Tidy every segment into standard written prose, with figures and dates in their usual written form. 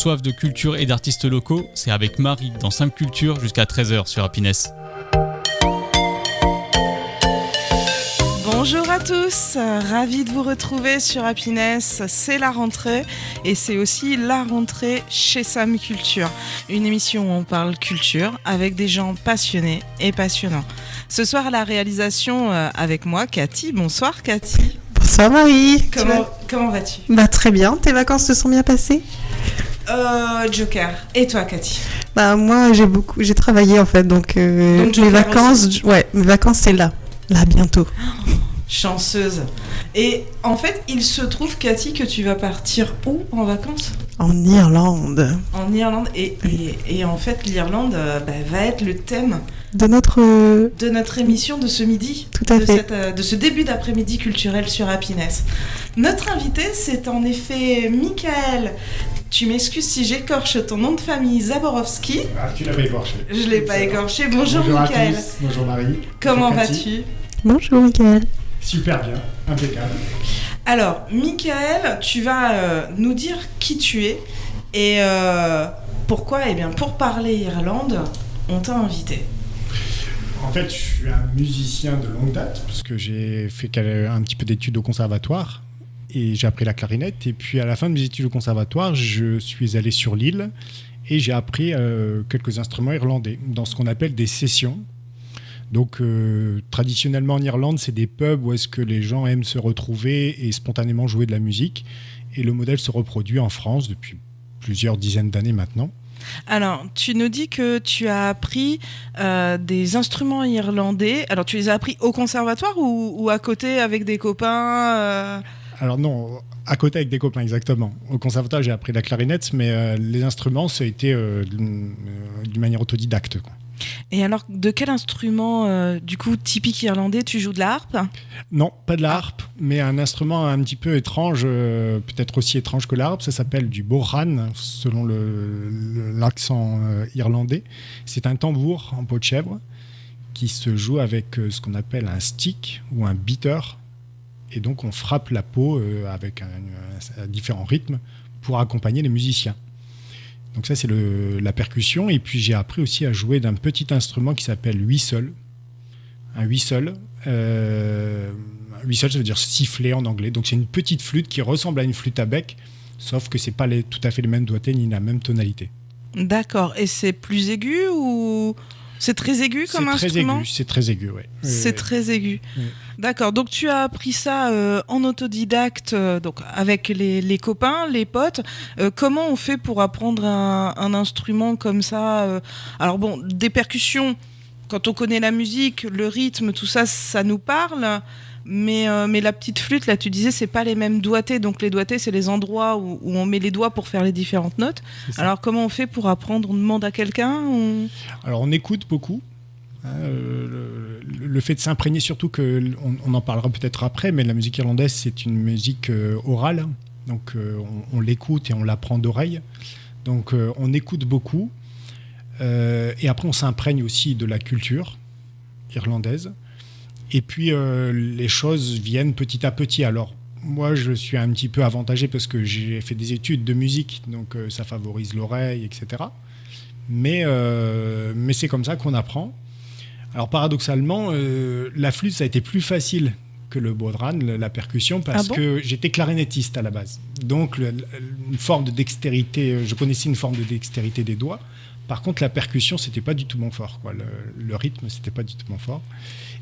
soif de culture et d'artistes locaux, c'est avec Marie dans 5 cultures jusqu'à 13h sur Happiness. Bonjour à tous, ravi de vous retrouver sur Happiness. C'est la rentrée et c'est aussi la rentrée chez Sam Culture, une émission où on parle culture avec des gens passionnés et passionnants. Ce soir à la réalisation avec moi, Cathy. Bonsoir Cathy. Bonsoir Marie. Comment vas-tu ? Très bien, tes vacances se sont bien passées ? Joker. Et toi Cathy ? Moi j'ai travaillé en fait, donc mes vacances, mes vacances c'est là bientôt. Chanceuse. Et en fait, il se trouve, Cathy, que tu vas partir où en vacances ? En Irlande. En Irlande. Et en fait, l'Irlande va être le thème de notre émission de ce midi. Tout à fait. De ce début d'après-midi culturel sur Happiness. Notre invité, c'est en effet Michael. Tu m'excuses si j'écorche ton nom de famille, Zaborowski. Ah, tu l'as pas écorché. Je l'ai pas écorché. Bonjour Michael. À tous. Bonjour Marie. Comment vas-tu ? Bonjour Michael. Super bien, impeccable. Alors, Michael, tu vas nous dire qui tu es et pourquoi. Eh bien, pour parler Irlande, on t'a invité. En fait, je suis un musicien de longue date parce que j'ai fait un petit peu d'études au conservatoire et j'ai appris la clarinette. Et puis, à la fin de mes études au conservatoire, je suis allé sur l'île et j'ai appris quelques instruments irlandais dans ce qu'on appelle des sessions. Donc, traditionnellement en Irlande, c'est des pubs où est-ce que les gens aiment se retrouver et spontanément jouer de la musique. Et le modèle se reproduit en France depuis plusieurs dizaines d'années maintenant. Alors, tu nous dis que tu as appris des instruments irlandais. Alors, tu les as appris au conservatoire ou à côté avec des copains Alors non, à côté avec des copains, exactement. Au conservatoire, j'ai appris la clarinette, mais les instruments, ça a été d'une manière autodidacte, quoi. Et alors, de quel instrument, du coup, typique irlandais, tu joues de la harpe ? Non, pas de la harpe, mais un instrument un petit peu étrange, peut-être aussi étrange que la harpe. Ça s'appelle du bodhrán, selon l'accent irlandais. C'est un tambour en peau de chèvre qui se joue avec ce qu'on appelle un stick ou un beater. Et donc, on frappe la peau avec différents rythmes pour accompagner les musiciens. Donc ça, c'est la percussion. Et puis, j'ai appris aussi à jouer d'un petit instrument qui s'appelle whistle. Un whistle. Whistle, ça veut dire siffler en anglais. Donc, c'est une petite flûte qui ressemble à une flûte à bec, sauf que ce n'est pas tout à fait les mêmes doigtés ni la même tonalité. D'accord. Et c'est plus aigu ou... C'est très aigu comme instrument ? C'est très aigu, oui. C'est très aigu. Oui. D'accord, donc tu as appris ça en autodidacte, donc avec les copains, les potes. Comment on fait pour apprendre un instrument comme ça Alors bon, des percussions, quand on connaît la musique, le rythme, tout ça, ça nous parle. Mais la petite flûte, là, tu disais, c'est pas les mêmes doigtés. Donc les doigtés, c'est les endroits où on met les doigts pour faire les différentes notes. Alors comment on fait pour apprendre ? On demande à quelqu'un Alors on écoute beaucoup. Le fait de s'imprégner, surtout on en parlera peut-être après, mais la musique irlandaise, c'est une musique orale. Donc on l'écoute et on l'apprend d'oreille. Donc on écoute beaucoup. Et après, on s'imprègne aussi de la culture irlandaise. Et puis, les choses viennent petit à petit. Alors, moi, je suis un petit peu avantagé parce que j'ai fait des études de musique, donc ça favorise l'oreille, etc. Mais c'est comme ça qu'on apprend. Alors, paradoxalement, la flûte, ça a été plus facile que le bodhrán, la percussion, parce que j'étais clarinettiste à la base. Donc, une forme de dextérité, je connaissais une forme de dextérité des doigts. Par contre, la percussion, c'était pas du tout mon fort, quoi. Le rythme, c'était pas du tout mon fort.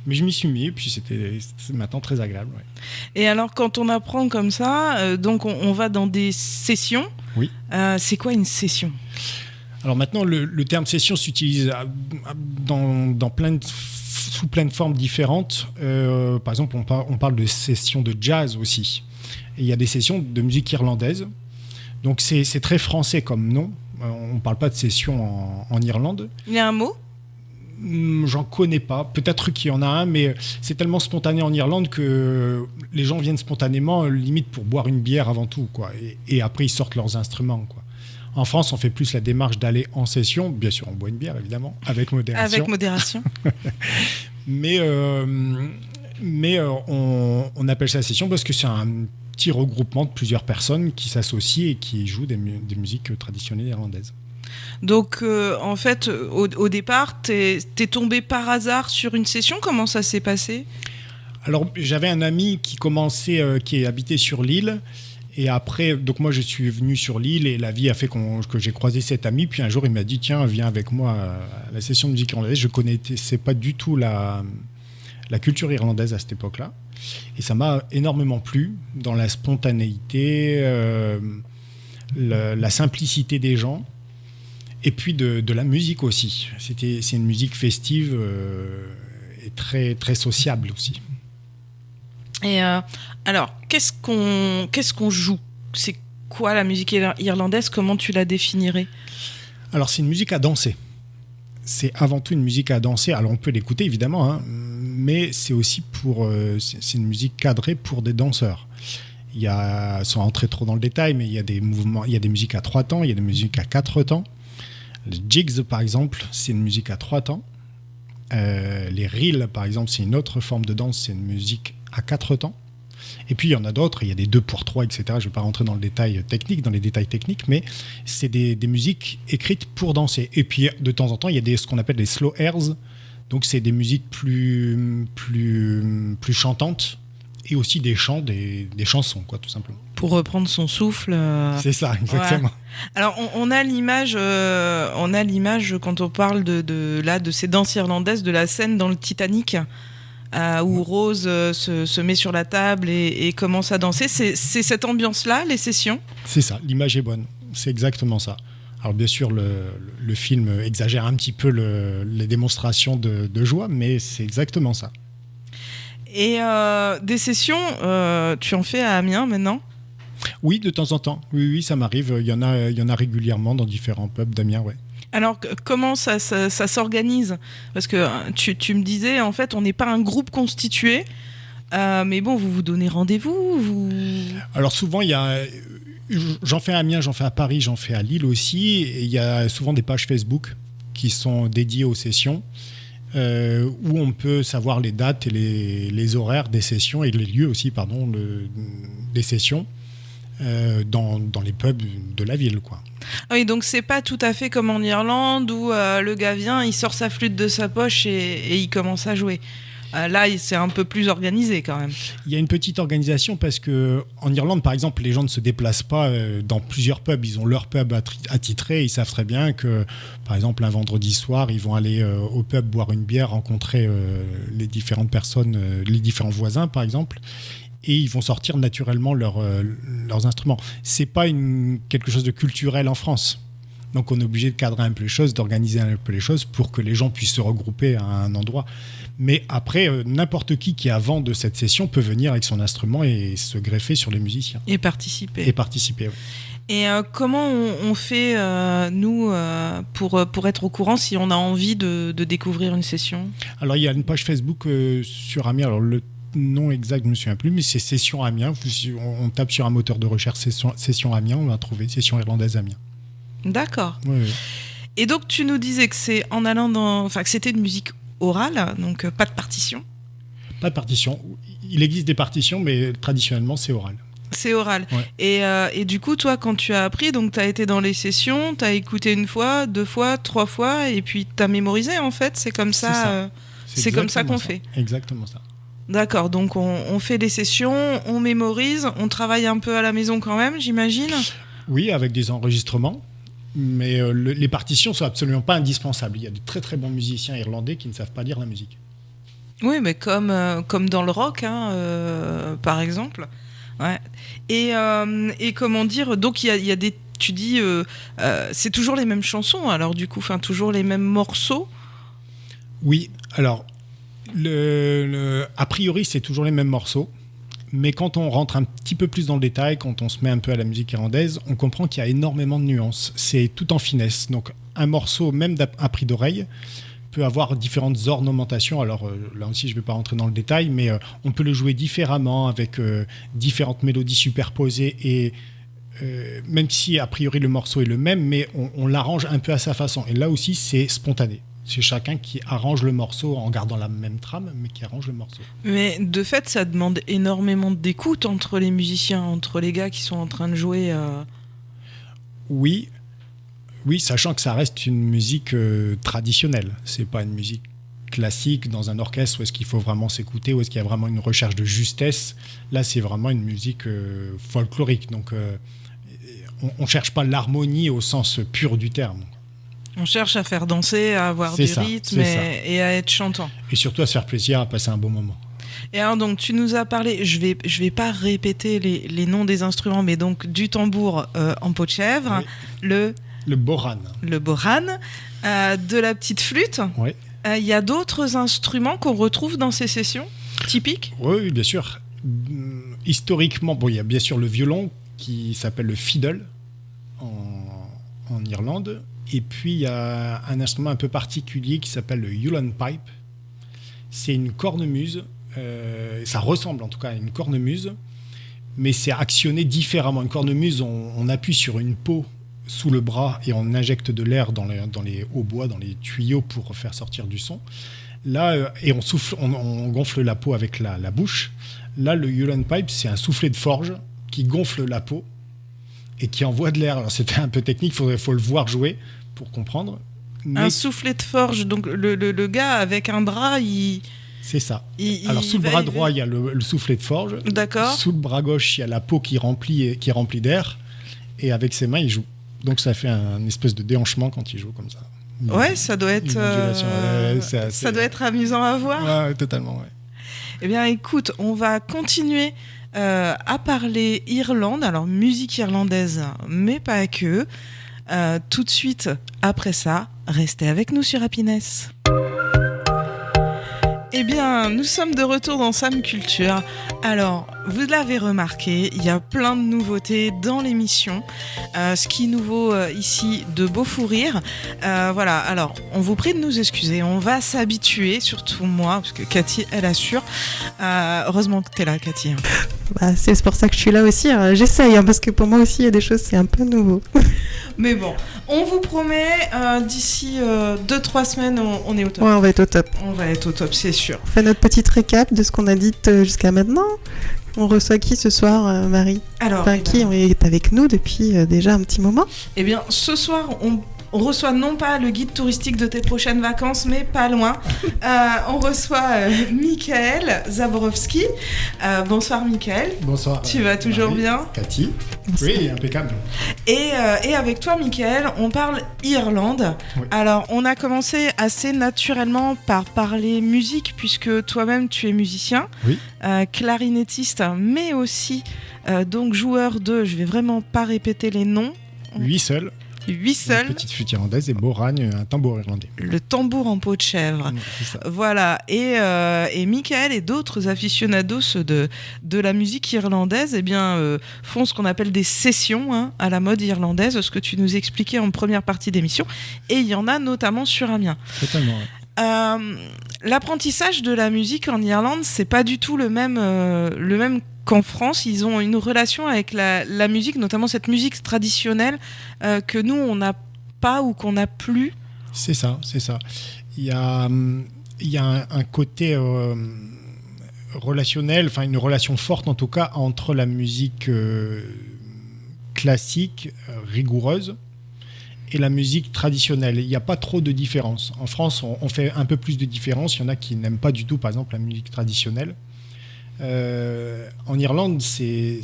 Mais je m'y suis mis, et puis c'est maintenant très agréable. Ouais. Et alors, quand on apprend comme ça, donc on va dans des sessions. Oui. C'est quoi une session ? Alors maintenant, le terme session s'utilise sous plein de formes différentes. Par exemple, on parle de sessions de jazz aussi. Et il y a des sessions de musique irlandaise. Donc c'est très français comme nom. On ne parle pas de session en Irlande. Il y a un mot ? J'en connais pas. Peut-être qu'il y en a un, mais c'est tellement spontané en Irlande que les gens viennent spontanément, limite pour boire une bière avant tout, quoi. Et après, ils sortent leurs instruments, quoi. En France, on fait plus la démarche d'aller en session. Bien sûr, on boit une bière, évidemment, avec modération. Avec modération. mais on appelle ça session parce que c'est un petit regroupement de plusieurs personnes qui s'associent et qui jouent des musiques traditionnelles irlandaises. Donc, en fait, au départ, t'es tombé par hasard sur une session. Comment ça s'est passé ? Alors, j'avais un ami qui habitait sur l'île. Et après, donc moi, je suis venu sur l'île et la vie a fait que j'ai croisé cet ami. Puis un jour, il m'a dit, tiens, viens avec moi à la session de musique irlandaise. Je connaissais pas du tout la culture irlandaise à cette époque-là. Et ça m'a énormément plu dans la spontanéité, la simplicité des gens. Et puis de la musique aussi. C'est une musique festive et très, très sociable aussi. Et alors, qu'est-ce qu'on joue ? C'est quoi la musique irlandaise ? Comment tu la définirais ? Alors, c'est une musique à danser. C'est avant tout une musique à danser. Alors, on peut l'écouter, évidemment, hein, mais c'est aussi c'est une musique cadrée pour des danseurs. Sans rentrer trop dans le détail, mais il y a des mouvements, il y a des musiques à 3 temps, il y a des musiques à 4 temps. Les jigs, par exemple, c'est une musique à 3 temps. Les reels, par exemple, c'est une autre forme de danse, c'est une musique à 4 temps. Et puis, il y en a d'autres, il y a des 2x3, etc. Je ne vais pas rentrer dans les détails techniques, mais c'est des musiques écrites pour danser. Et puis, de temps en temps, il y a ce qu'on appelle des slow airs. Donc, c'est des musiques plus chantantes et aussi des chants, des chansons, quoi, tout simplement. Pour reprendre son souffle. C'est ça, exactement. Ouais. Alors, on a l'image quand on parle de ces danses irlandaises, de la scène dans le Titanic, où Rose se met sur la table et commence à danser. C'est cette ambiance-là, les sessions ? C'est ça, l'image est bonne. C'est exactement ça. Alors, bien sûr, le film exagère un petit peu les démonstrations de joie, mais c'est exactement ça. Et des sessions, tu en fais à Amiens maintenant ? Oui, de temps en temps. Oui, ça m'arrive. Il y en a régulièrement dans différents pubs d'Amiens, ouais. Alors, comment ça s'organise ? Parce que tu me disais, en fait, on n'est pas un groupe constitué, mais bon, vous vous donnez rendez-vous Alors, souvent, j'en fais à Amiens, j'en fais à Paris, j'en fais à Lille aussi. Et il y a souvent des pages Facebook qui sont dédiées aux sessions, où on peut savoir les dates et les horaires des sessions, et les lieux aussi, des sessions. Dans les pubs de la ville, quoi. Oui, donc c'est pas tout à fait comme en Irlande où le gars vient, il sort sa flûte de sa poche et il commence à jouer. Là, c'est un peu plus organisé quand même. Il y a une petite organisation parce que en Irlande, par exemple, les gens ne se déplacent pas dans plusieurs pubs. Ils ont leur pub attitré. Ils savent très bien que, par exemple, un vendredi soir, ils vont aller au pub boire une bière, rencontrer les différentes personnes, les différents voisins, par exemple. Et ils vont sortir naturellement leurs instruments. C'est pas quelque chose de culturel en France. Donc on est obligé de cadrer un peu les choses, d'organiser un peu les choses pour que les gens puissent se regrouper à un endroit. Mais après, n'importe qui est avant de cette session peut venir avec son instrument et se greffer sur les musiciens. Et participer. Oui. Et comment on fait, nous, pour être au courant si on a envie de découvrir une session ? Alors il y a une page Facebook sur Amiens. Alors le nom exact, je ne me souviens plus, mais c'est Session Amiens. On tape sur un moteur de recherche Session Amiens, on va trouver Session irlandaise Amiens. D'accord. Oui. Et donc tu nous disais que c'est que c'était une musique orale, donc pas de partition. Pas de partition. Il existe des partitions, mais traditionnellement c'est oral. C'est oral. Ouais. Et du coup, toi, quand tu as appris, donc tu as été dans les sessions, tu as écouté 1 fois, 2 fois, 3 fois, et puis tu as mémorisé en fait. C'est comme ça. C'est comme ça qu'on fait. Exactement ça. D'accord, donc on fait les sessions, on mémorise, on travaille un peu à la maison quand même, j'imagine ? Oui, avec des enregistrements, mais les partitions sont absolument pas indispensables. Il y a de très très bons musiciens irlandais qui ne savent pas lire la musique. Oui, mais comme dans le rock, par exemple. Ouais. Et comment dire, donc il y a des... Tu dis, c'est toujours les mêmes chansons, alors du coup, toujours les mêmes morceaux ? Oui, alors... a priori, c'est toujours les mêmes morceaux, mais quand on rentre un petit peu plus dans le détail, quand on se met un peu à la musique irlandaise, on comprend qu'il y a énormément de nuances. C'est tout en finesse. Donc, un morceau, même à prix d'oreille, peut avoir différentes ornementations. Alors, là aussi, je ne vais pas rentrer dans le détail, mais on peut le jouer différemment, avec différentes mélodies superposées, et même si, a priori, le morceau est le même, mais on l'arrange un peu à sa façon. Et là aussi, c'est spontané. C'est chacun qui arrange le morceau en gardant la même trame, mais qui arrange le morceau. Mais de fait, ça demande énormément d'écoute entre les musiciens, entre les gars qui sont en train de jouer. Oui, sachant que ça reste une musique traditionnelle. C'est pas une musique classique dans un orchestre où est-ce qu'il faut vraiment s'écouter, où est-ce qu'il y a vraiment une recherche de justesse. Là, c'est vraiment une musique folklorique. Donc, on cherche pas l'harmonie au sens pur du terme. On cherche à faire danser, à avoir du rythme et à être chantant. Et surtout à se faire plaisir, à passer un bon moment. Et alors donc tu nous as parlé, je vais pas répéter les noms des instruments, mais donc du tambour en peau de chèvre, oui. Le boran. Le boran, de la petite flûte. Oui. Il y a d'autres instruments qu'on retrouve dans ces sessions typiques ? Oui, bien sûr. Historiquement, il y a bien sûr le violon qui s'appelle le fiddle en Irlande. Et puis, il y a un instrument un peu particulier qui s'appelle le Uilleann Pipe. C'est une cornemuse. Ça ressemble en tout cas à une cornemuse, mais c'est actionné différemment. Une cornemuse, on appuie sur une peau sous le bras et on injecte de l'air dans les hautbois, dans les tuyaux pour faire sortir du son. Là, et on souffle, on gonfle la peau avec la bouche. Là, le Uilleann Pipe, c'est un soufflet de forge qui gonfle la peau et qui envoie de l'air. Alors, c'était un peu technique, faut le voir jouer pour comprendre. Mais... Un soufflet de forge, donc le gars avec un bras, C'est ça. Alors, sous le bras droit, il y a le soufflet de forge. D'accord. Sous le bras gauche, il y a la peau qui est remplie d'air. Et avec ses mains, il joue. Donc, ça fait un espèce de déhanchement quand il joue comme ça. Ouais, ça doit être... ça doit être amusant à voir. Ouais, totalement, ouais. Eh bien, écoute, on va continuer à parler Irlande. Alors, musique irlandaise, mais pas que. Tout de suite, après ça, restez avec nous sur Happiness. Eh bien, nous sommes de retour dans Sam Culture. Alors, vous l'avez remarqué, il y a plein de nouveautés dans l'émission. Ce qui est nouveau ici, de beaux fous rires. Voilà, alors, on vous prie de nous excuser. On va s'habituer, surtout moi, parce que Cathy, elle assure. Heureusement que t'es là, Cathy. Bah, c'est pour ça que je suis là aussi. J'essaye, parce que pour moi aussi, il y a des choses, c'est un peu nouveau. Mais bon, on vous promet, d'ici 2-3 semaines, on est au top. Ouais, on va être au top. On va être au top, c'est sûr. On fait notre petite récap de ce qu'on a dit jusqu'à maintenant. On reçoit qui ce soir, Marie ? Alors, qui est avec nous depuis déjà un petit moment ? Eh bien, ce soir, on reçoit non pas le guide touristique de tes prochaines vacances, mais pas loin. On reçoit Michael Zaborowski. Bonsoir Michael. Bonsoir. Tu vas toujours Marie, bien ? Cathy. Oui, impeccable. Et avec toi Michael, on parle Irlande. Oui. Alors, on a commencé assez naturellement par parler musique, puisque toi-même tu es musicien, oui. Clarinettiste, mais aussi donc joueur de, je vais vraiment pas répéter les noms. 8 seuls. Une petite flûte irlandaise et boragne, un tambour irlandais. Le tambour en peau de chèvre. C'est ça. Voilà. Et Michael et d'autres aficionados de la musique irlandaise font ce qu'on appelle des sessions à la mode irlandaise, ce que tu nous expliquais en première partie d'émission. Et il y en a notamment sur Amiens. Totalement, ouais. L'apprentissage de la musique en Irlande, c'est pas du tout le même qu'en France. Ils ont une relation avec la musique, notamment cette musique traditionnelle que nous, on n'a pas ou qu'on n'a plus. C'est ça. Il y a un côté relationnel, enfin une relation forte en tout cas, entre la musique classique, rigoureuse, et la musique traditionnelle. Il n'y a pas trop de différence. En France, on fait un peu plus de différence. Il y en a qui n'aiment pas du tout, par exemple, la musique traditionnelle. En Irlande, c'est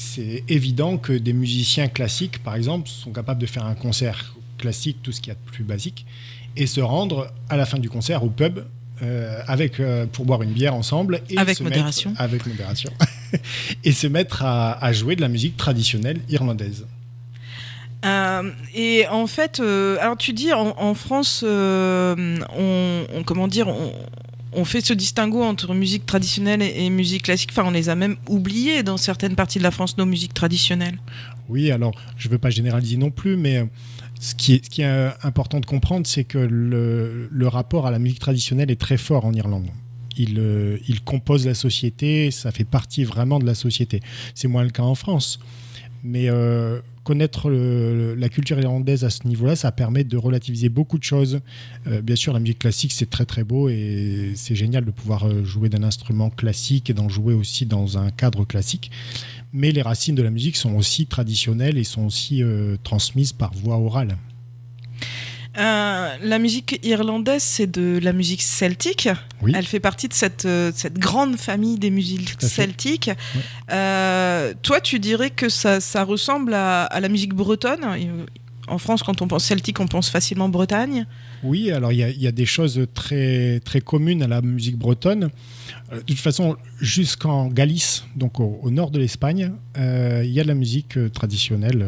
évident que des musiciens classiques, par exemple, sont capables de faire un concert classique, tout ce qu'il y a de plus basique, et se rendre à la fin du concert au pub pour boire une bière ensemble. Et avec modération. Avec modération. Et se mettre à jouer de la musique traditionnelle irlandaise. Et en fait, alors tu dis en France, on fait ce distinguo entre musique traditionnelle et musique classique. Enfin, on les a même oubliées dans certaines parties de la France, nos musiques traditionnelles. Oui, alors je ne veux pas généraliser non plus, mais ce qui est important de comprendre, c'est que le rapport à la musique traditionnelle est très fort en Irlande. Il compose la société, ça fait partie vraiment de la société. C'est moins le cas en France. Mais connaître la culture irlandaise à ce niveau-là, ça permet de relativiser beaucoup de choses. Bien sûr, la musique classique, c'est très très beau et c'est génial de pouvoir jouer d'un instrument classique et d'en jouer aussi dans un cadre classique. Mais les racines de la musique sont aussi traditionnelles et sont aussi transmises par voie orale. La musique irlandaise, c'est de la musique celtique. Oui. Elle fait partie de cette grande famille des musiques celtiques. Oui. Toi, tu dirais que ça ressemble à la musique bretonne. En France, quand on pense celtique, on pense facilement Bretagne. Oui, alors il y a des choses très, très communes à la musique bretonne. De toute façon, jusqu'en Galice, donc au nord de l'Espagne, il y a de la musique traditionnelle,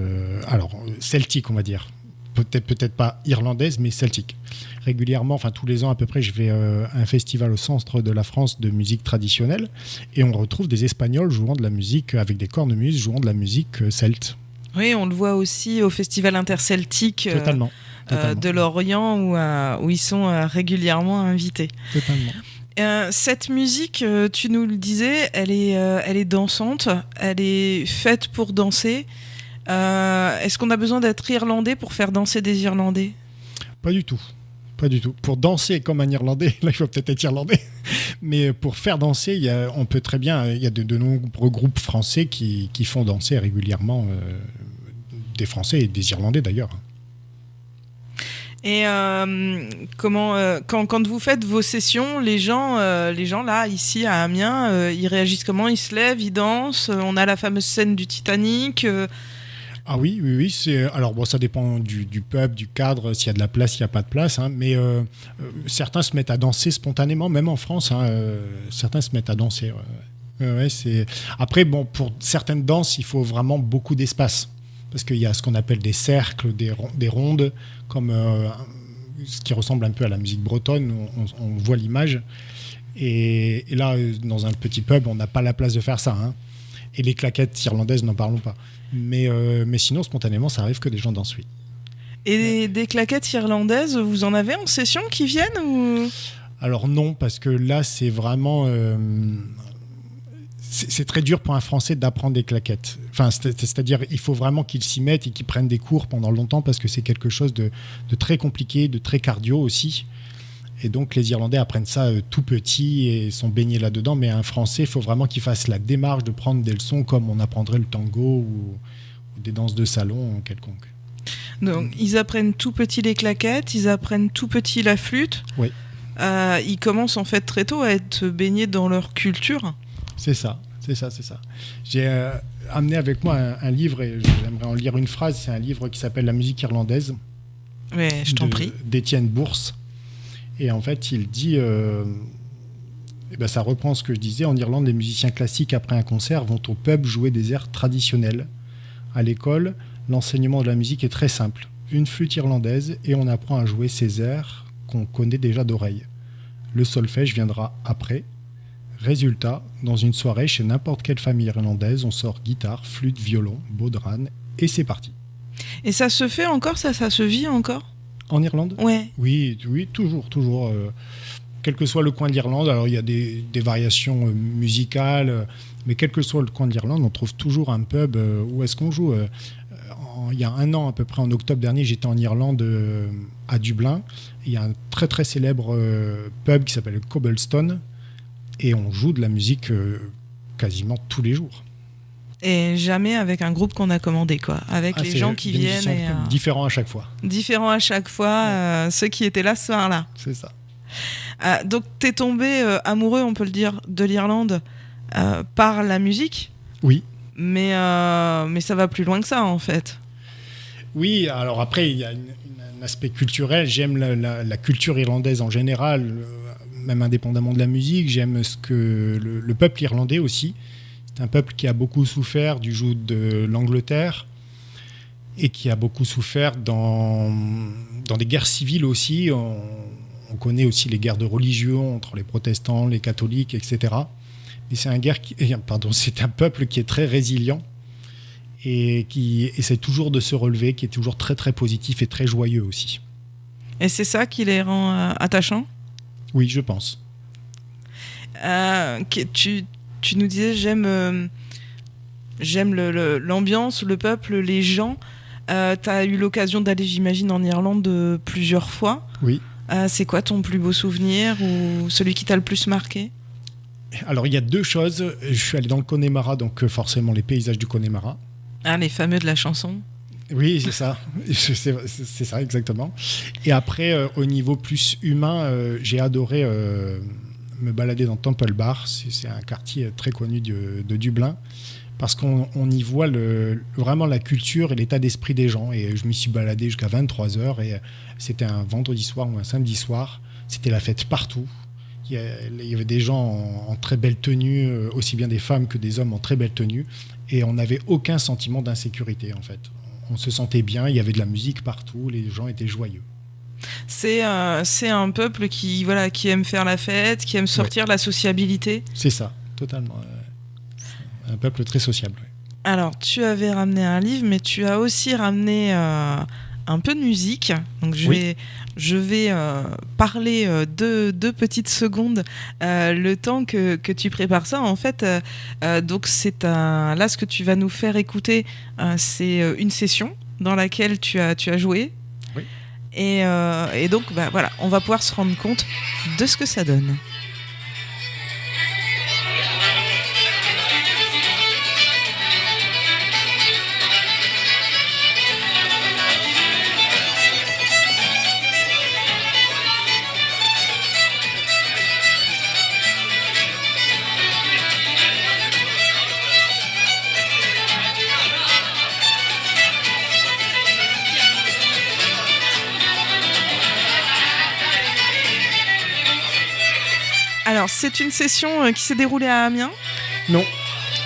celtique, on va dire. Peut-être pas irlandaise, mais celtique. Régulièrement, enfin tous les ans à peu près, je vais à un festival au centre de la France de musique traditionnelle et on retrouve des Espagnols jouant de la musique avec des cornemuses, jouant de la musique celte. Oui, on le voit aussi au festival interceltique Totalement. de Lorient où ils sont régulièrement invités. Totalement. Cette musique, tu nous le disais, elle est dansante, elle est faite pour danser. Est-ce qu'on a besoin d'être irlandais pour faire danser des Irlandais ? Pas du tout. Pour danser comme un Irlandais, là il faut peut-être être Irlandais, mais pour faire danser, il y a de nombreux groupes français qui font danser régulièrement des Français et des Irlandais d'ailleurs. Et quand vous faites vos sessions, les gens là, ici à Amiens, ils réagissent comment ? Ils se lèvent, ils dansent, on a la fameuse scène du Titanic. Ah oui, alors bon, ça dépend du pub, du cadre, s'il y a de la place, s'il n'y a pas de place, hein, mais certains se mettent à danser spontanément, même en France, hein, certains se mettent à danser. Après, bon, pour certaines danses, il faut vraiment beaucoup d'espace, parce qu'il y a ce qu'on appelle des cercles, des rondes, comme ce qui ressemble un peu à la musique bretonne, on voit l'image, et là, dans un petit pub, on n'a pas la place de faire ça, hein. Et les claquettes irlandaises, n'en parlons pas. Mais sinon, spontanément, ça arrive que des gens dansent, oui. Et des claquettes irlandaises, vous en avez en session qui viennent ou... Alors non, parce que là, c'est vraiment... c'est très dur pour un Français d'apprendre des claquettes. Enfin, c'est-à-dire, il faut vraiment qu'ils s'y mettent et qu'ils prennent des cours pendant longtemps parce que c'est quelque chose de très compliqué, de très cardio aussi. Et donc, les Irlandais apprennent ça tout petit et sont baignés là-dedans. Mais un Français, il faut vraiment qu'il fasse la démarche de prendre des leçons comme on apprendrait le tango ou des danses de salon quelconque. Donc, ils apprennent tout petit les claquettes, ils apprennent tout petit la flûte. Oui. Ils commencent en fait très tôt à être baignés dans leur culture. C'est ça. J'ai amené avec moi un livre et j'aimerais en lire une phrase. C'est un livre qui s'appelle « La musique irlandaise ». Oui, je t'en prie. D'Étienne Bourse. Et en fait, il dit, ça reprend ce que je disais, en Irlande, les musiciens classiques, après un concert, vont au pub jouer des airs traditionnels. À l'école, l'enseignement de la musique est très simple. Une flûte irlandaise et on apprend à jouer ces airs qu'on connaît déjà d'oreille. Le solfège viendra après. Résultat, dans une soirée chez n'importe quelle famille irlandaise, on sort guitare, flûte, violon, bodhrán et c'est parti. Et ça se fait encore, ça se vit encore ? En Irlande ? Ouais. Oui, toujours. Quel que soit le coin de l'Irlande, alors il y a des variations musicales, mais quel que soit le coin de l'Irlande, on trouve toujours un pub où est-ce qu'on joue. Il y a un an à peu près, en octobre dernier, j'étais en Irlande, à Dublin. Il y a un très très célèbre pub qui s'appelle Cobblestone, et on joue de la musique quasiment tous les jours. Et jamais avec un groupe qu'on a commandé, quoi. Avec les gens qui viennent. Différents à chaque fois. Différents à chaque fois, ceux qui étaient là ce soir-là. C'est ça. Donc, t'es tombé amoureux, on peut le dire, de l'Irlande par la musique. Oui. Mais ça va plus loin que ça, en fait. Oui, alors après, il y a un aspect culturel. J'aime la culture irlandaise en général, même indépendamment de la musique. J'aime ce que le peuple irlandais aussi. C'est un peuple qui a beaucoup souffert du joug de l'Angleterre et qui a beaucoup souffert dans des guerres civiles aussi. On connaît aussi les guerres de religion entre les protestants, les catholiques, etc. Mais c'est un peuple qui est très résilient et qui essaie toujours de se relever, qui est toujours très très positif et très joyeux aussi. Et c'est ça qui les rend attachants ? Oui, je pense. Tu nous disais, J'aime l'ambiance, le peuple, les gens. T'as eu l'occasion d'aller, j'imagine, en Irlande plusieurs fois. Oui. C'est quoi ton plus beau souvenir ou celui qui t'a le plus marqué ? Alors, il y a 2 choses. Je suis allé dans le Connemara, donc forcément les paysages du Connemara. Ah, les fameux de la chanson. Oui, c'est ça. C'est ça, exactement. Et après, au niveau plus humain, j'ai adoré me balader dans Temple Bar. C'est un quartier très connu de Dublin, parce qu'on y voit vraiment la culture et l'état d'esprit des gens. Et je m'y suis baladé jusqu'à 23h, et c'était un vendredi soir ou un samedi soir. C'était la fête partout. Il y avait des gens en très belle tenue, aussi bien des femmes que des hommes en très belle tenue, et on n'avait aucun sentiment d'insécurité, en fait. On se sentait bien, il y avait de la musique partout, les gens étaient joyeux. C'est un peuple qui aime faire la fête, qui aime sortir, la sociabilité. C'est ça, totalement. Un peuple très sociable. Ouais. Alors, tu avais ramené un livre, mais tu as aussi ramené un peu de musique. Donc, je vais parler 2 petites secondes le temps que tu prépares ça. En fait, donc là, ce que tu vas nous faire écouter, c'est une session dans laquelle tu as joué. Oui. Et donc, voilà, on va pouvoir se rendre compte de ce que ça donne. Alors, c'est une session qui s'est déroulée à Amiens ? Non.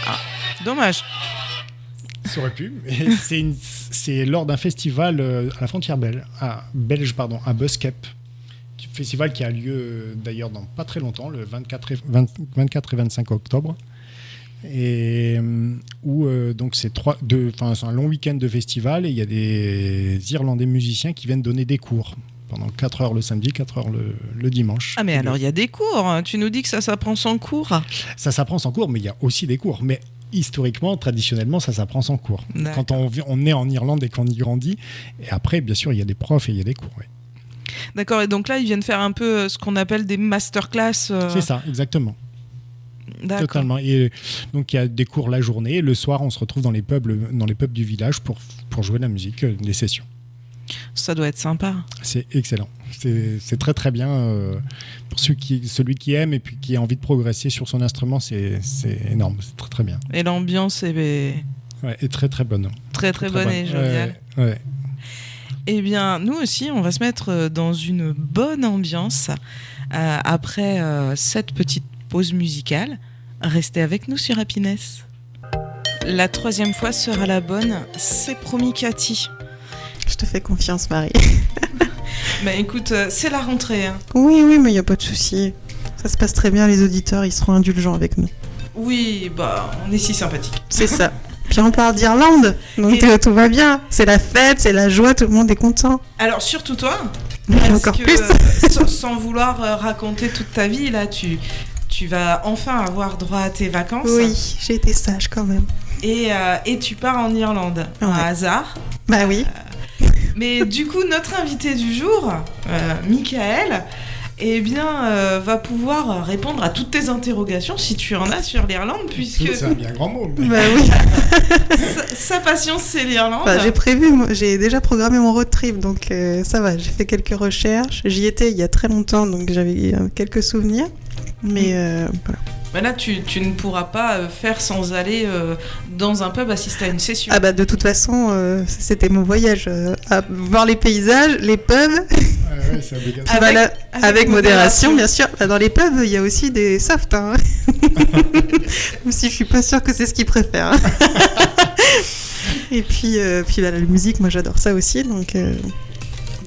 Ah, dommage. Ça aurait pu. Mais c'est lors d'un festival à la frontière belge, à Buskep. Festival qui a lieu d'ailleurs dans pas très longtemps, le 24 et 25 octobre. Et où donc c'est un long week-end de festival, et il y a des Irlandais musiciens qui viennent donner des cours. Pendant 4 heures le samedi, 4 heures le dimanche. Ah, mais alors il y a des cours. Tu nous dis que ça s'apprend sans cours ? Ça s'apprend sans cours, mais il y a aussi des cours. Mais historiquement, traditionnellement, ça s'apprend sans cours. D'accord. Quand on est en Irlande et qu'on y grandit. Et après, bien sûr, il y a des profs et il y a des cours. Oui. D'accord, et donc là, ils viennent faire un peu ce qu'on appelle des masterclass. C'est ça, exactement. D'accord. Totalement. Et donc il y a des cours la journée. Et le soir, on se retrouve dans les pubs du village pour jouer de la musique, des sessions. Ça doit être sympa. C'est excellent. C'est très très bien pour celui qui aime et puis qui a envie de progresser sur son instrument. C'est énorme. C'est très très bien. Et l'ambiance est très très bonne. Très très bonne et joviale. Ouais. Eh bien, nous aussi, on va se mettre dans une bonne ambiance après cette petite pause musicale. Restez avec nous sur Happiness. La 3e fois sera la bonne. C'est promis, Cathy. Je te fais confiance, Marie. Écoute, c'est la rentrée. Hein. Oui, mais il n'y a pas de souci. Ça se passe très bien, les auditeurs, ils seront indulgents avec nous. Oui, on est si sympathiques. C'est ça. Puis on parle d'Irlande, donc tout va bien. C'est la fête, c'est la joie, tout le monde est content. Alors, surtout toi, encore plus. sans vouloir raconter toute ta vie, là, tu vas enfin avoir droit à tes vacances. Oui, j'ai été sage quand même. Et tu pars en Irlande, un hasard. Bah oui. Mais du coup, notre invité du jour, Michael, va pouvoir répondre à toutes tes interrogations, si tu en as sur l'Irlande, puisque... C'est un bien grand mot. Bah oui. sa passion, c'est l'Irlande. J'ai déjà programmé mon road trip, donc ça va, j'ai fait quelques recherches. J'y étais il y a très longtemps, donc j'avais quelques souvenirs. Mais voilà. Mais là, tu ne pourras pas faire sans aller dans un pub assister à une session. Ah bah de toute façon, c'était mon voyage à voir les paysages, les pubs. Ouais, c'est obligatoire. Avec modération, bien sûr. Dans les pubs, il y a aussi des softs. Hein. Même si je suis pas sûre que c'est ce qu'ils préfèrent. Et puis la musique, moi j'adore ça aussi, donc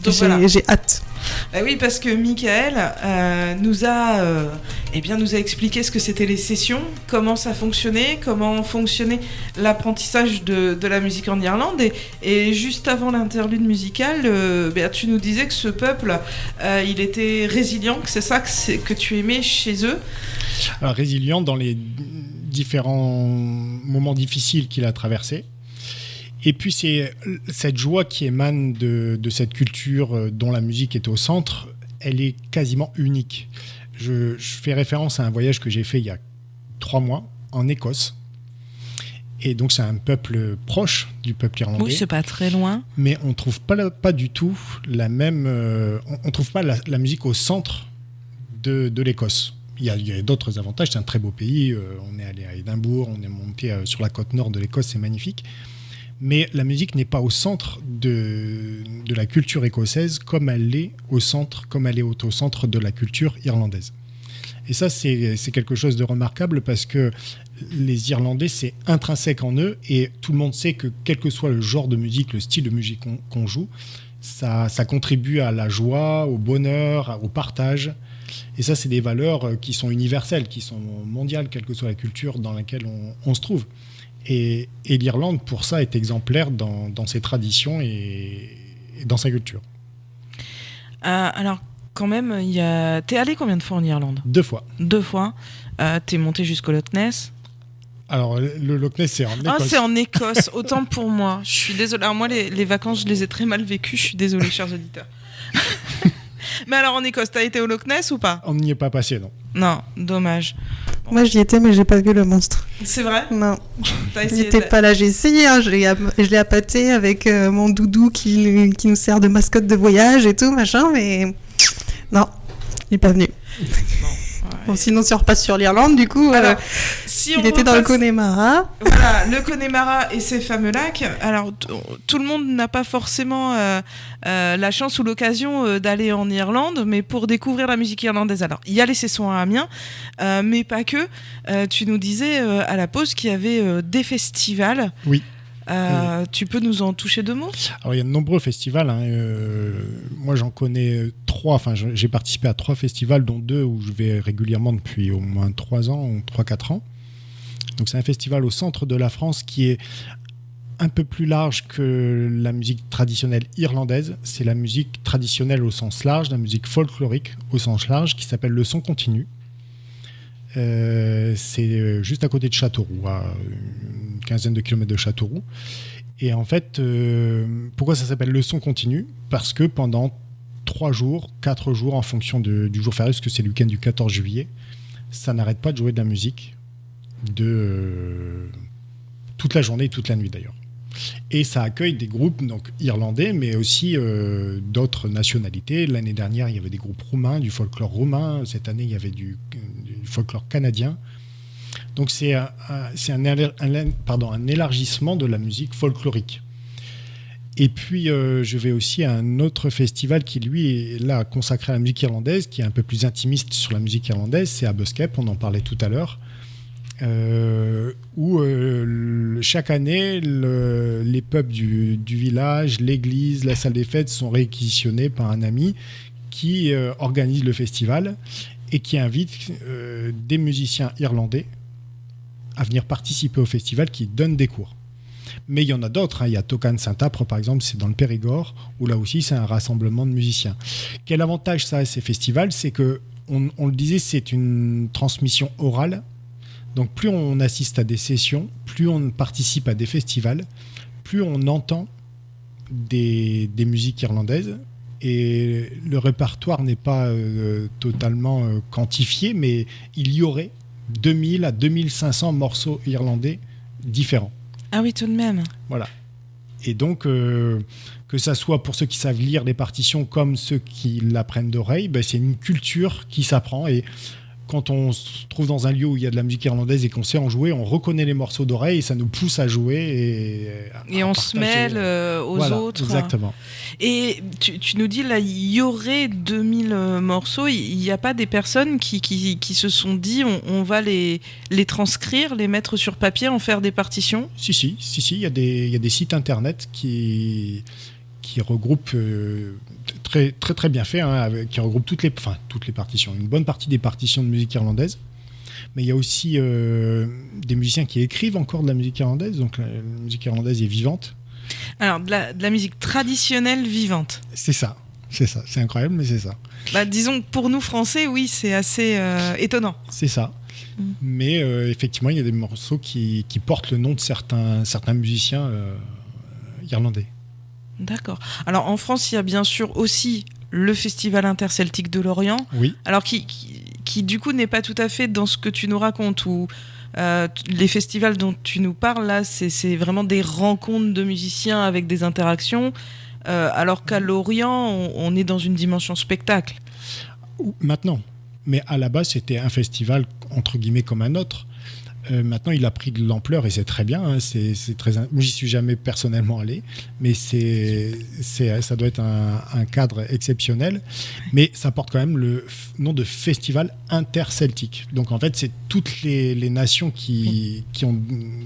j'ai hâte. Oui, parce que Michael nous a expliqué ce que c'était les sessions, comment ça fonctionnait, comment fonctionnait l'apprentissage de la musique en Irlande. Et juste avant l'interlude musicale, tu nous disais que ce peuple, il était résilient, que c'est ça que tu aimais chez eux. Alors, résilient dans les différents moments difficiles qu'il a traversés. Et puis c'est cette joie qui émane de cette culture dont la musique est au centre, elle est quasiment unique. Je fais référence à un voyage que j'ai fait il y a 3 mois en Écosse. Et donc c'est un peuple proche du peuple irlandais. Oui, c'est pas très loin. Mais on ne trouve pas du tout la même... on trouve pas la musique au centre de l'Écosse. Il y a d'autres avantages, c'est un très beau pays. On est allé à Édimbourg, on est monté sur la côte nord de l'Écosse, c'est magnifique. Mais la musique n'est pas au centre de la culture écossaise comme elle est au centre de la culture irlandaise. Et ça, c'est quelque chose de remarquable parce que les Irlandais, c'est intrinsèque en eux et tout le monde sait que quel que soit le genre de musique, le style de musique qu'on joue, ça contribue à la joie, au bonheur, au partage. Et ça, c'est des valeurs qui sont universelles, qui sont mondiales, quelle que soit la culture dans laquelle on se trouve. Et l'Irlande, pour ça, est exemplaire dans ses traditions et dans sa culture. Alors, quand même, t'es allé combien de fois en Irlande ? 2 fois. 2 fois. T'es monté jusqu'au Loch Ness ? Alors, le Loch Ness, c'est en Écosse. Ah, c'est en Écosse, autant pour moi. Je suis désolée. Alors, moi, les vacances, je les ai très mal vécues. Je suis désolée, chers auditeurs. Mais alors, en Écosse, t'as été au Loch Ness ou pas ? On n'y est pas passé, non. Non, dommage. Moi, j'y étais, mais j'ai pas vu le monstre. C'est vrai ? Non. T'as Il essayé n'était pas là, j'ai essayé. Hein. Je l'ai appâté avec mon doudou qui nous sert de mascotte de voyage et tout, machin, mais non, il n'est pas venu. Bon, sinon, si on repasse sur l'Irlande, du coup, alors, si il était dans le Connemara. Voilà, le Connemara et ses fameux lacs. Alors, tout le monde n'a pas forcément la chance ou l'occasion d'aller en Irlande, mais pour découvrir la musique irlandaise. Alors, il y a les sessions à Amiens, mais pas que. Tu nous disais à la pause qu'il y avait des festivals. Oui. Tu peux nous en toucher 2 mots ? Alors, il y a de nombreux festivals. Moi, j'en connais 3. Enfin, j'ai participé à 3 festivals, dont 2 où je vais régulièrement depuis au moins 3 ans ou 3-4 ans. Donc, c'est un festival au centre de la France qui est un peu plus large que la musique traditionnelle irlandaise. C'est la musique traditionnelle au sens large, la musique folklorique au sens large, qui s'appelle le son continu. C'est juste à côté de Châteauroux, à une quinzaine de kilomètres de Châteauroux. Et en fait, pourquoi ça s'appelle le son continu ? Parce que pendant 3 jours, 4 jours, en fonction du jour férié, parce que c'est le week-end du 14 juillet, ça n'arrête pas de jouer de la musique toute la journée et toute la nuit d'ailleurs. Et ça accueille des groupes donc, irlandais, mais aussi d'autres nationalités. L'année dernière, il y avait des groupes roumains, du folklore roumain. Cette année, il y avait du folklore canadien. Donc c'est un élargissement de la musique folklorique. Et puis, je vais aussi à un autre festival qui, lui, est là consacré à la musique irlandaise, qui est un peu plus intimiste sur la musique irlandaise. C'est à Buskep, on en parlait tout à l'heure. Où chaque année, les pubs du village, l'église, la salle des fêtes sont réquisitionnés par un ami qui organise le festival et qui invite des musiciens irlandais à venir participer au festival, qui donnent des cours. Mais il y en a d'autres, hein. Il y a Tocan Saint-Apre par exemple, c'est dans le Périgord, où là aussi c'est un rassemblement de musiciens. Quel avantage ça a, ces festivals ? C'est que, on le disait, c'est une transmission orale. Donc plus on assiste à des sessions, plus on participe à des festivals, plus on entend des musiques irlandaises. Et le répertoire n'est pas totalement quantifié, mais il y aurait 2000 à 2500 morceaux irlandais différents. Ah oui, tout de même. Voilà. Et donc, que ça soit pour ceux qui savent lire les partitions comme ceux qui l'apprennent d'oreille, ben, c'est une culture qui s'apprend. Et quand on se trouve dans un lieu où il y a de la musique irlandaise et qu'on sait en jouer, on reconnaît les morceaux d'oreille et ça nous pousse à jouer. Et on partager. Se mêle aux autres. Exactement. Et tu nous dis, là, il y aurait 2000 morceaux. Il n'y a pas des personnes qui se sont dit, on va les transcrire, les mettre sur papier, en faire des partitions ? Si. Il y a des sites internet qui regroupent très, très, très bien fait, hein, qui regroupent toutes les partitions, une bonne partie des partitions de musique irlandaise. Mais il y a aussi des musiciens qui écrivent encore de la musique irlandaise, donc la musique irlandaise est vivante. Alors, de la musique traditionnelle vivante. C'est ça. C'est incroyable, mais c'est ça. Bah, disons que pour nous Français, oui, c'est assez étonnant. C'est ça. Mais effectivement, il y a des morceaux qui portent le nom de certains musiciens irlandais. D'accord. Alors en France, il y a bien sûr aussi le Festival interceltique de Lorient. Oui. Alors qui du coup n'est pas tout à fait dans ce que tu nous racontes, où les festivals dont tu nous parles là, c'est vraiment des rencontres de musiciens avec des interactions, alors qu'à Lorient, on est dans une dimension spectacle. Maintenant. Mais à la base, c'était un festival entre guillemets comme un autre. Maintenant, il a pris de l'ampleur et c'est très bien. Hein, c'est très. Moi, j'y suis jamais personnellement allé, mais ça doit être un cadre exceptionnel. Mais ça porte quand même le nom de Festival interceltique. Donc, en fait, c'est toutes les nations qui ont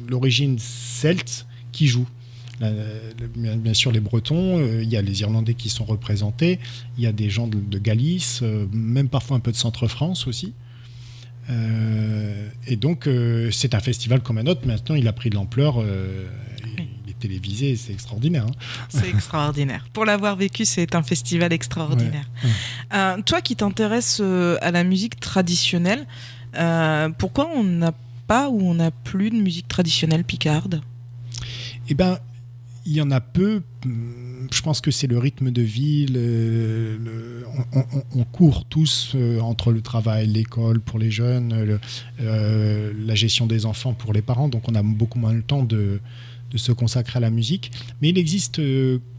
l'origine celte qui jouent. Bien sûr, les Bretons, il y a les Irlandais qui sont représentés, il y a des gens de Galice, même parfois un peu de Centre-France aussi. Et donc, c'est un festival comme un autre. Maintenant, il a pris de l'ampleur. Il est télévisé, c'est extraordinaire. Hein. C'est extraordinaire. Pour l'avoir vécu, c'est un festival extraordinaire. Ouais. Toi qui t'intéresses à la musique traditionnelle, pourquoi on n'a pas ou on n'a plus de musique traditionnelle picarde ? Eh bien, il y en a peu. Je pense que c'est le rythme de vie. On court tous entre le travail, l'école pour les jeunes, la gestion des enfants pour les parents. Donc on a beaucoup moins le temps de se consacrer à la musique. Mais il existe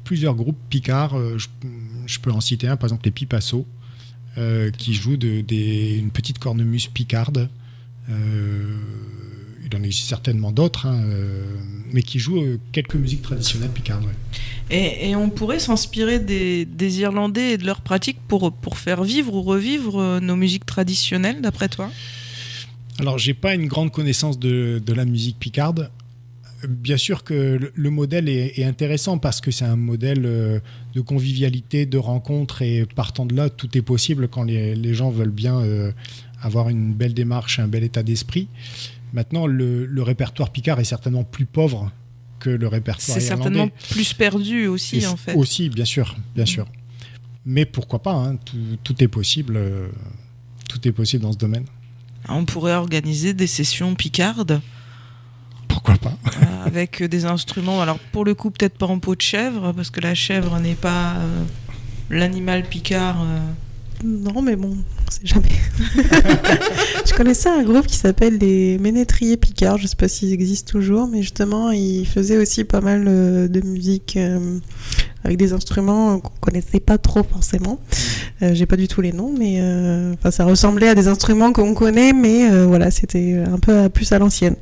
plusieurs groupes picards. Je peux en citer un, par exemple les Pipasso, qui jouent une petite cornemuse picarde. Il en existe certainement d'autres, hein, mais qui jouent quelques musiques traditionnelles picardes. Ouais. Et on pourrait s'inspirer des Irlandais et de leurs pratiques pour faire vivre ou revivre nos musiques traditionnelles, d'après toi ? Alors, j'ai pas une grande connaissance de la musique picarde. Bien sûr que le modèle est intéressant parce que c'est un modèle de convivialité, de rencontre, et partant de là, tout est possible quand les gens veulent bien avoir une belle démarche, un bel état d'esprit. Maintenant, le répertoire picard est certainement plus pauvre que le répertoire irlandais. C'est certainement plus perdu aussi, en fait. Aussi, bien sûr. Mais pourquoi pas, hein, tout est possible. Tout est possible dans ce domaine. On pourrait organiser des sessions picardes. Pourquoi pas. Avec des instruments, alors pour le coup, peut-être pas en peau de chèvre, parce que la chèvre n'est pas l'animal picard. Non, mais bon, on sait jamais. Je connaissais un groupe qui s'appelle les Ménétriers Picards, je sais pas s'ils existent toujours, mais justement, ils faisaient aussi pas mal de musique avec des instruments qu'on connaissait pas trop forcément. J'ai pas du tout les noms, mais ça ressemblait à des instruments qu'on connaît, mais voilà, c'était un peu plus à l'ancienne.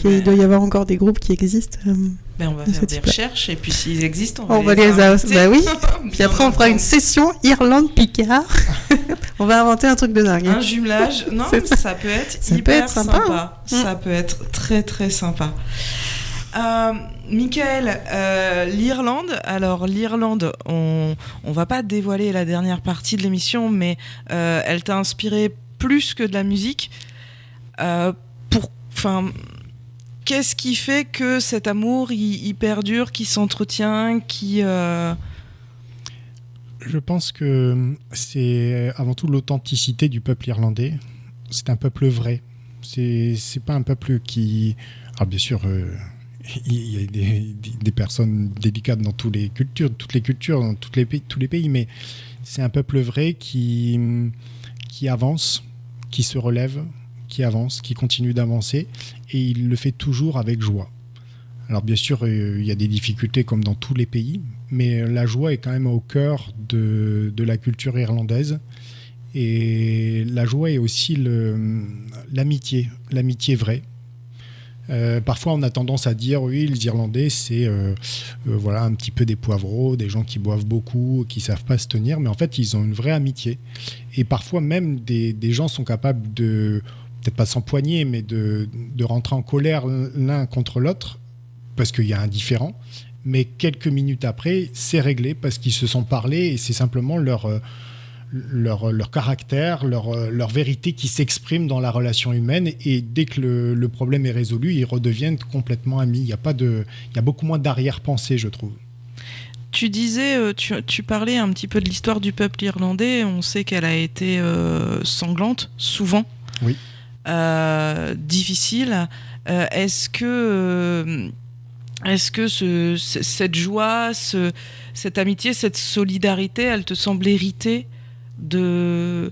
Il doit y avoir encore des groupes qui existent. On va faire des recherches, et puis s'ils existent, on va les inviter. Bah oui. Puis après, on fera une session Irlande-Picard. On va inventer un truc de dingue. Un jumelage. Non, ça peut être hyper sympa. Hein. Ça peut être très très sympa. Michael, l'Irlande. Alors l'Irlande, on va pas dévoiler la dernière partie de l'émission, mais elle t'a inspiré plus que de la musique. Qu'est-ce qui fait que cet amour il perdure, qui s'entretient, qui Je pense que c'est avant tout l'authenticité du peuple irlandais. C'est un peuple vrai. C'est pas un peuple qui... Alors bien sûr, il y a des personnes délicates dans toutes les cultures, dans tous les pays, mais c'est un peuple vrai qui avance, qui se relève, qui avance, qui continue d'avancer, et il le fait toujours avec joie. Alors bien sûr, il y a des difficultés comme dans tous les pays, mais la joie est quand même au cœur de la culture irlandaise. Et la joie est aussi l'amitié vraie. Parfois, on a tendance à dire, oui, les Irlandais, c'est voilà, un petit peu des poivreaux, des gens qui boivent beaucoup, qui ne savent pas se tenir, mais en fait, ils ont une vraie amitié. Et parfois, même des gens sont capables de, peut-être pas s'empoigner, mais de rentrer en colère l'un contre l'autre, parce qu'il y a un différend. Mais quelques minutes après, c'est réglé, parce qu'ils se sont parlé, et c'est simplement leur caractère, leur vérité qui s'exprime dans la relation humaine, et dès que le problème est résolu, ils redeviennent complètement amis. Il y a beaucoup moins d'arrière-pensée, je trouve. Tu disais, tu parlais un petit peu de l'histoire du peuple irlandais. On sait qu'elle a été sanglante, souvent. Oui. difficile. Est-ce que cette joie, cette amitié, cette solidarité, elle te semble héritée de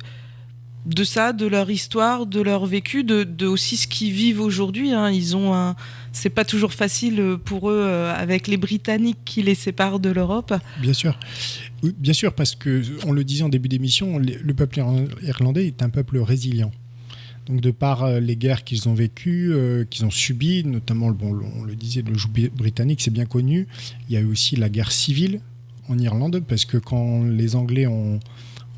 ça, de leur histoire, de leur vécu, de aussi ce qu'ils vivent aujourd'hui, hein. C'est pas toujours facile pour eux avec les Britanniques qui les séparent de l'Europe. Bien sûr. Oui, bien sûr, parce que on le disait en début d'émission, le peuple irlandais est un peuple résilient. Donc de par les guerres qu'ils ont vécues, qu'ils ont subies, notamment, on le disait, le joug britannique, c'est bien connu. Il y a eu aussi la guerre civile en Irlande, parce que quand les Anglais ont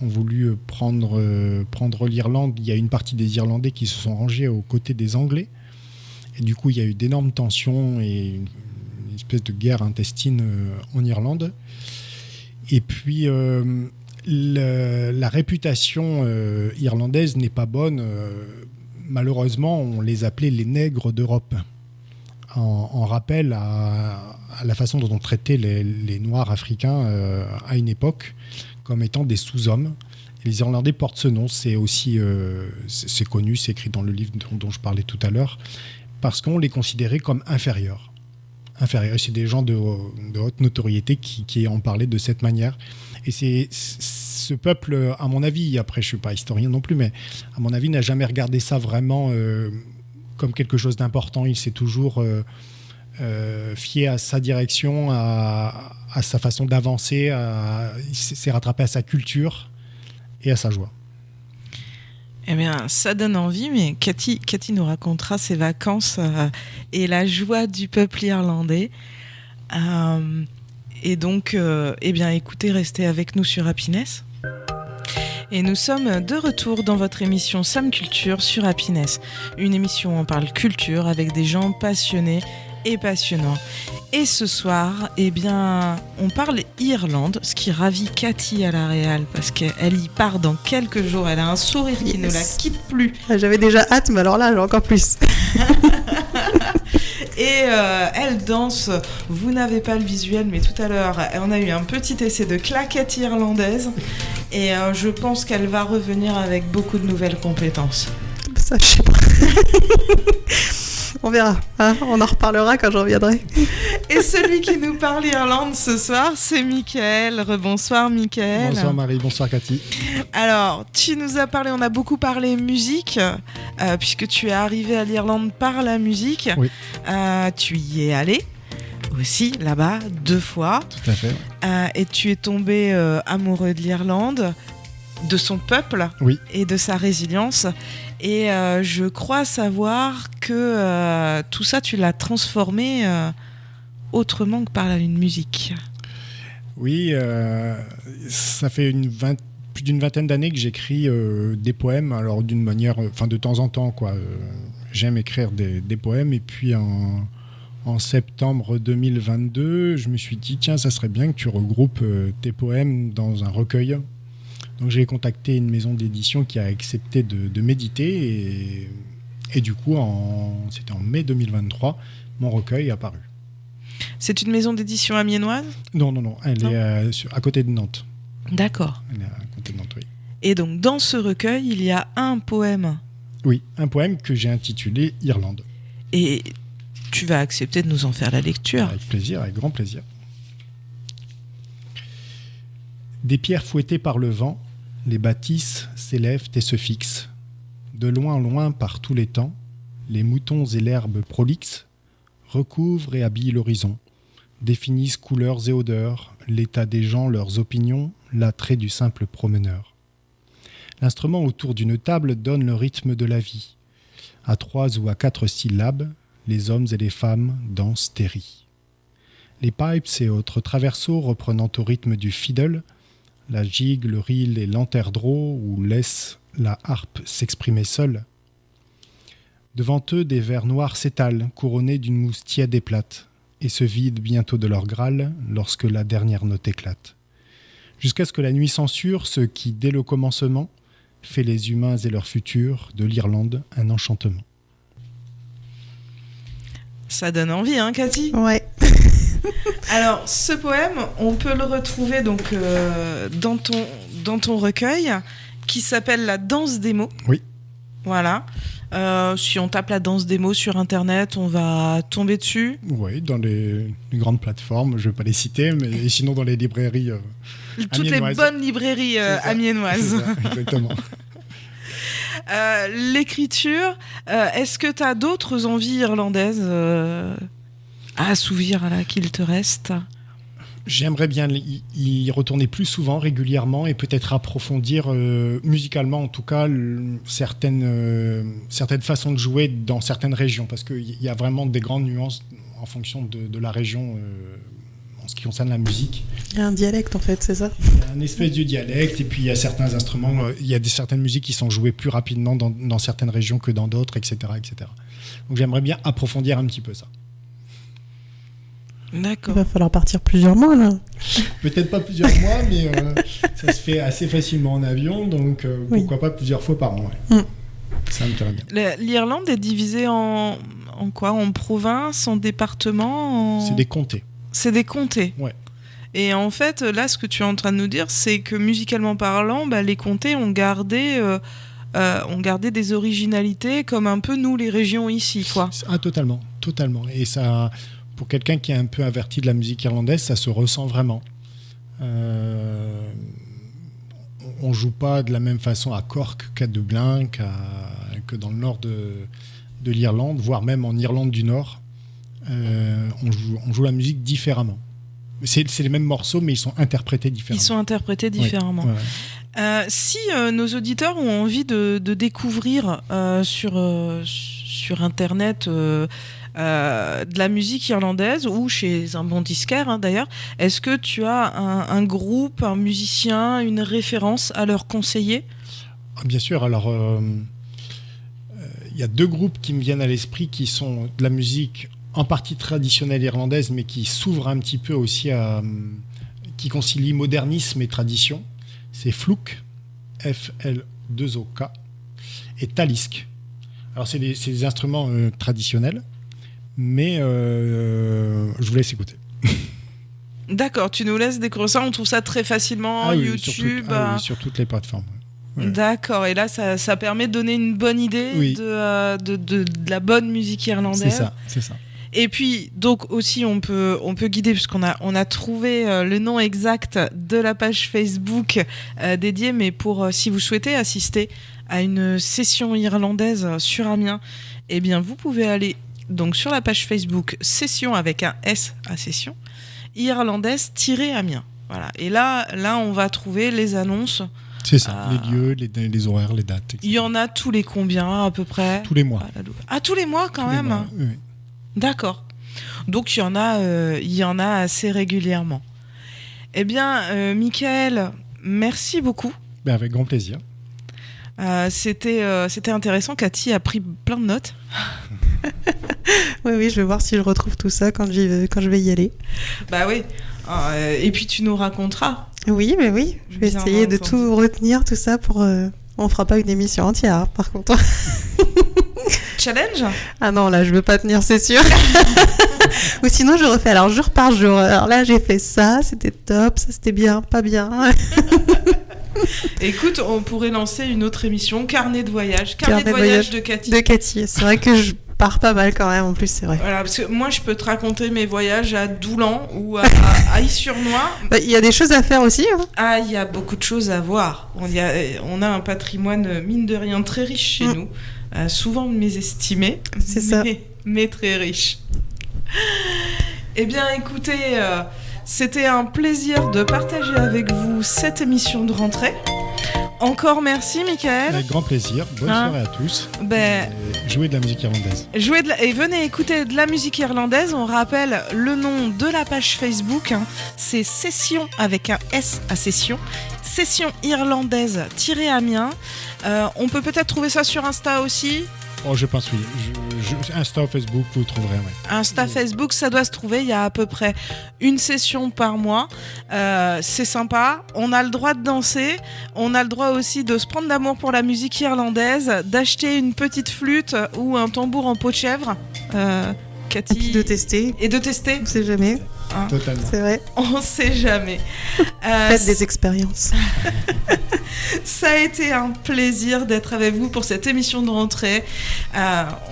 voulu prendre l'Irlande, il y a une partie des Irlandais qui se sont rangés aux côtés des Anglais. Et du coup, il y a eu d'énormes tensions et une espèce de guerre intestine en Irlande. Et puis, la réputation irlandaise n'est pas bonne. Malheureusement, on les appelait les nègres d'Europe, en rappel à la façon dont on traitait les Noirs africains à une époque, comme étant des sous-hommes. Et les Irlandais portent ce nom, c'est aussi c'est connu, c'est écrit dans le livre dont je parlais tout à l'heure, parce qu'on les considérait comme inférieurs. C'est des gens de haute notoriété qui en parlaient de cette manière. Et c'est ce peuple, à mon avis, après je ne suis pas historien non plus, mais à mon avis, n'a jamais regardé ça vraiment comme quelque chose d'important. Il s'est toujours fié à sa direction, à sa façon d'avancer, il s'est rattrapé à sa culture et à sa joie. Eh bien, ça donne envie, mais Cathy nous racontera ses vacances et la joie du peuple irlandais. Et donc, eh bien, écoutez, restez avec nous sur Happiness. Et nous sommes de retour dans votre émission Sam Culture sur Happiness. Une émission où on parle culture avec des gens passionnés et passionnants. Et ce soir, eh bien, on parle Irlande, ce qui ravit Cathy à la réal, parce qu'elle y part dans quelques jours. Elle a un sourire qui ne la quitte plus. J'avais déjà hâte, mais alors là, j'ai encore plus. Et elle danse. Vous n'avez pas le visuel, mais tout à l'heure, on a eu un petit essai de claquettes irlandaises. Et je pense qu'elle va revenir avec beaucoup de nouvelles compétences. Ça, je sais pas. On verra, hein, on en reparlera quand je reviendrai. Et celui qui nous parle Irlande ce soir, c'est Mickaël. Rebonsoir Mickaël. Bonsoir Marie, bonsoir Cathy. Alors, tu nous as parlé, on a beaucoup parlé musique, puisque tu es arrivé à l'Irlande par la musique. Oui. Tu y es allé aussi, là-bas, 2 fois. Tout à fait. Et tu es tombé amoureux de l'Irlande, de son peuple, oui, et de sa résilience. Et je crois savoir que tout ça, tu l'as transformé autrement que par une musique. Oui, ça fait plus d'une vingtaine d'années que j'écris des poèmes, alors d'une manière, de temps en temps, quoi. J'aime écrire des poèmes, et puis en septembre 2022, je me suis dit, tiens, ça serait bien que tu regroupes tes poèmes dans un recueil. Donc j'ai contacté une maison d'édition qui a accepté de m'éditer, et du coup, c'était en mai 2023, mon recueil est apparu. C'est une maison d'édition amiénoise ? Non, elle est à côté de Nantes. D'accord. Elle est à côté de Nantes, oui. Et donc, dans ce recueil, il y a un poème. Oui, un poème que j'ai intitulé « Irlande ». Et tu vas accepter de nous en faire la lecture ? Avec plaisir, avec grand plaisir. Des pierres fouettées par le vent, les bâtisses s'élèvent et se fixent. De loin en loin, par tous les temps, les moutons et l'herbe prolixe recouvrent et habillent l'horizon, définissent couleurs et odeurs, l'état des gens, leurs opinions, l'attrait du simple promeneur. L'instrument autour d'une table donne le rythme de la vie. À 3 ou à 4 syllabes, les hommes et les femmes dansent et rient. Les pipes et autres traverseaux reprenant au rythme du fiddle, la gigue, le reel et l'anterdreau, où laisse la harpe s'exprimer seule. Devant eux, des vers noirs s'étalent, couronnés d'une mousse tiède et plate, et se vident bientôt de leur Graal lorsque la dernière note éclate. Jusqu'à ce que la nuit censure ce qui, dès le commencement, fait les humains et leur futur de l'Irlande un enchantement. Ça donne envie, hein, Cathy ? Ouais. Alors, ce poème, on peut le retrouver donc dans ton recueil qui s'appelle La danse des mots. Oui. Voilà. Si on tape la danse démo sur Internet, on va tomber dessus. Oui, dans les grandes plateformes, je ne vais pas les citer, mais sinon dans les librairies Toutes les bonnes librairies amiénoises. C'est ça, exactement. L'écriture, est-ce que tu as d'autres envies irlandaises à assouvir là, qu'il te reste ? J'aimerais bien y retourner plus souvent, régulièrement, et peut-être approfondir musicalement, en tout cas, certaines façons de jouer dans certaines régions, parce qu'il y a vraiment des grandes nuances en fonction de la région en ce qui concerne la musique. Il y a un dialecte, en fait, c'est ça ? Il y a un espèce de dialecte, et puis il y a certains instruments, il y a certaines musiques qui sont jouées plus rapidement dans certaines régions que dans d'autres, etc., etc. Donc j'aimerais bien approfondir un petit peu ça. D'accord. Il va falloir partir plusieurs mois, là. Peut-être pas plusieurs mois, mais ça se fait assez facilement en avion, donc pourquoi pas plusieurs fois par an. Ouais. Ça me plairait bien. L'Irlande est divisée en quoi ? En provinces, en départements C'est des comtés. C'est des comtés. Ouais. Et en fait, là, ce que tu es en train de nous dire, c'est que musicalement parlant, les comtés ont gardé des originalités comme un peu nous, les régions ici, quoi. Ah, totalement. Et ça... Pour quelqu'un qui est un peu averti de la musique irlandaise, ça se ressent vraiment. On ne joue pas de la même façon à Cork qu'à Dublin, que dans le nord de l'Irlande, voire même en Irlande du Nord. On joue la musique différemment. C'est les mêmes morceaux, mais ils sont interprétés différemment. Ouais. Si nos auditeurs ont envie de découvrir sur Internet... de la musique irlandaise ou chez un bon disquaire d'ailleurs, est-ce que tu as un groupe, un musicien, une référence à leur conseiller ? Bien sûr, alors y a 2 groupes qui me viennent à l'esprit qui sont de la musique en partie traditionnelle irlandaise mais qui s'ouvrent un petit peu aussi qui concilient modernisme et tradition. C'est Fluke, F-L-2-O-K, et Talisk. Alors c'est des instruments traditionnels, mais je vous laisse écouter. D'accord, tu nous laisses découvrir ça, on trouve ça très facilement, YouTube. Sur toutes les plateformes. Ouais. D'accord, et là ça permet de donner une bonne idée de la bonne musique irlandaise. C'est ça. Et puis, donc aussi, on peut guider, puisqu'on a trouvé le nom exact de la page Facebook dédiée, mais pour si vous souhaitez assister à une session irlandaise sur Amiens, eh bien, vous pouvez aller donc sur la page Facebook Session avec un S à Session, irlandaise-Amiens. Voilà. Et là, on va trouver les annonces. C'est ça, les lieux, les horaires, les dates. Etc. Il y en a tous les combien à peu près ? Tous les mois. Ah, tous les mois quand même. Mois, oui. D'accord. Donc il y en a assez régulièrement. Eh bien, Michael, merci beaucoup. Avec grand plaisir. C'était intéressant. Cathy a pris plein de notes. Oui, je vais voir si je retrouve tout ça quand je vais y aller. Bah oui. Et puis tu nous raconteras. Oui, mais oui. Je vais essayer de tout retenir, tout ça pour... On fera pas une émission entière, par contre. Challenge ? Ah non, là, je veux pas tenir, c'est sûr. Ou sinon, je refais alors jour par jour. Alors là, j'ai fait ça, c'était top, ça c'était bien, pas bien. Écoute, on pourrait lancer une autre émission, Carnet de voyage. Carnet de voyage de Cathy. De Cathy. C'est vrai que je pars pas mal quand même, en plus, c'est vrai. Voilà, parce que moi, je peux te raconter mes voyages à Doulan ou à Is-sur-Noix. Il y a des choses à faire aussi. Hein. Ah, il y a beaucoup de choses à voir. On a un patrimoine, mine de rien, très riche chez nous. Souvent mésestimé. C'est ça. Mais très riche. Eh bien, écoutez... C'était un plaisir de partager avec vous cette émission de rentrée. Encore merci, Michael. Avec grand plaisir. Bonne soirée à tous. Jouez de la musique irlandaise. Et venez écouter de la musique irlandaise. On rappelle le nom de la page Facebook. C'est Session avec un S à Session. Session irlandaise-Amiens. On peut peut-être trouver ça sur Insta aussi. Oh, je pense oui. Insta ou Facebook, vous trouverez. Ouais. Insta, Facebook, ça doit se trouver. Il y a à peu près une session par mois. C'est sympa. On a le droit de danser. On a le droit aussi de se prendre d'amour pour la musique irlandaise, d'acheter une petite flûte ou un tambour en peau de chèvre. Cathy... Et puis de tester. Et de tester. On sait jamais. Hein. Totalement. C'est vrai. On sait jamais. Faites des expériences. Ça a été un plaisir d'être avec vous pour cette émission de rentrée.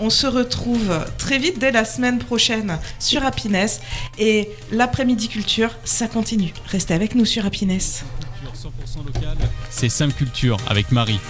On se retrouve très vite dès la semaine prochaine sur Happiness. Et l'après-midi culture, ça continue. Restez avec nous sur Happiness. Culture 100% locale, c'est Simple Culture avec Marie.